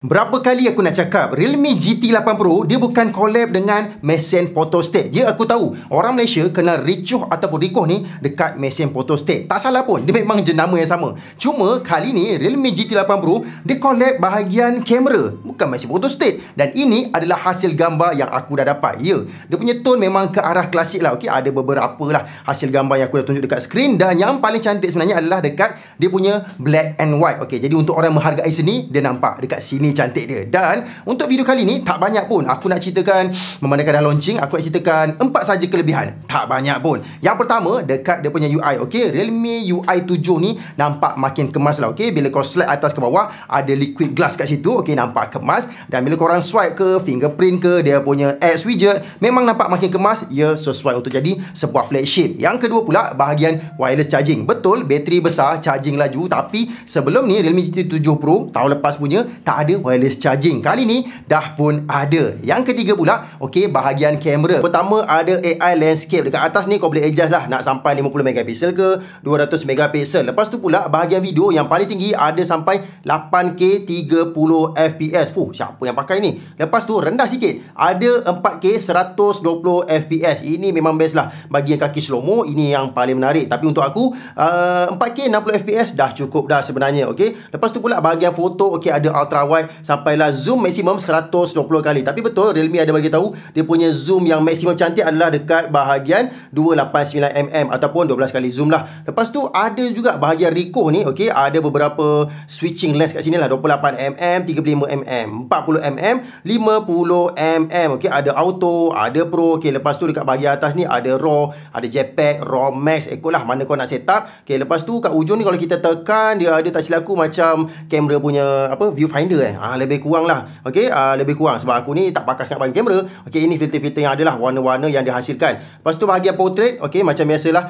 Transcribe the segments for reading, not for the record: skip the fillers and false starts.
Berapa kali aku nak cakap Realme GT8 Pro dia bukan collab dengan mesin photostat. Ya, aku tahu orang Malaysia kena ricuh ataupun rikuh ni dekat mesin photostat. Tak salah pun, dia memang jenama yang sama. Cuma kali ni Realme GT8 Pro dia collab bahagian kamera, bukan mesin photostat. Dan ini adalah hasil gambar yang aku dah dapat. Ya, dia punya tone memang ke arah klasik lah. Okey, ada beberapa lah hasil gambar yang aku dah tunjuk dekat skrin. Dan yang paling cantik sebenarnya adalah dekat dia punya black and white. Okey, jadi untuk orang menghargai seni, dia nampak dekat sini cantik dia. Dan untuk video kali ni tak banyak pun aku nak ceritakan. Memandangkan dah launching, aku nak ceritakan 4 saja kelebihan. Tak banyak pun. Yang pertama, dekat dia punya UI. Okey, Realme UI 7 ni nampak makin kemas lah. Okey, bila kau slide atas ke bawah ada liquid glass kat situ. Okey, nampak kemas. Dan bila korang swipe ke, fingerprint ke, dia punya apps widget memang nampak makin kemas. Ya, sesuai untuk jadi sebuah flagship. Yang kedua pula, bahagian wireless charging. Betul, bateri besar, charging laju. Tapi sebelum ni Realme GT7 Pro tahun lepas punya tak ada wireless charging. Kali ni dah pun ada. Yang ketiga pula, okey, bahagian kamera. Pertama ada AI landscape. Dekat atas ni kau boleh adjust lah nak sampai 50 megapiksel ke 200 megapiksel. Lepas tu pula bahagian video yang paling tinggi ada sampai 8K 30 fps. Siapa yang pakai ni? Lepas tu rendah sikit ada 4K 120 fps. Ini memang best lah bagi yang kaki slow mo. Ini yang paling menarik. Tapi untuk aku 4K 60 fps dah cukup dah sebenarnya. Okey. Lepas tu pula bahagian foto, okey, ada ultra wide sampailah zoom maksimum 120 kali. Tapi betul Realme ada bagi tahu dia punya zoom yang maksimum cantik adalah dekat bahagian 289mm ataupun 12 kali zoom lah. Lepas tu ada juga bahagian recoil ni, okey, ada beberapa switching lens kat sini lah, 28mm, 35mm, 40mm, 50mm. Okey, ada auto, ada pro. Okey, lepas tu dekat bahagian atas ni ada raw, ada JPEG, raw max, ikutlah mana kau nak set up. Okey, lepas tu kat ujung ni kalau kita tekan dia ada, tak silap aku, macam kamera punya viewfinder lebih kurang lah. Okey, lebih kurang sebab aku ni tak pakai sangat bahagian kamera. Okey, ini filter-filter yang ada lah, warna-warna yang dihasilkan. Lepas tu bahagian portrait, okey, macam biasalah,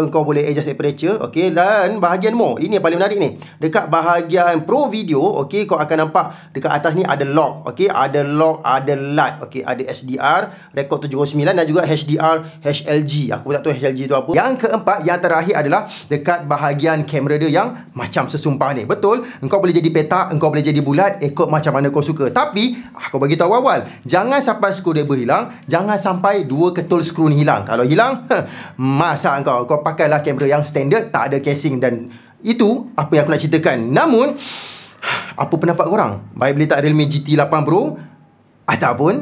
kau boleh adjust aperture. Okey, dan bahagian more, ini yang paling menarik ni. Dekat bahagian pro video, okey, kau akan nampak dekat atas ni ada lock. Okey, ada lock, ada LUT. Okey, ada SDR, record 709 dan juga HDR, HLG. Aku tak tahu HLG tu apa. Yang keempat, yang terakhir adalah dekat bahagian kamera dia yang macam sesumpah ni. Betul, engkau boleh jadi petak, engkau boleh jadi bulat, ikut macam mana kau suka. Tapi aku bagi tahu awal, jangan sampai screwdriver hilang, jangan sampai dua ketul skru ni hilang. Kalau hilang, masa kau pakailah kamera yang standard, tak ada casing. Dan itu apa yang aku nak ceritakan. Namun apa pendapat korang? Baik beli tak Realme GT8 Pro ataupun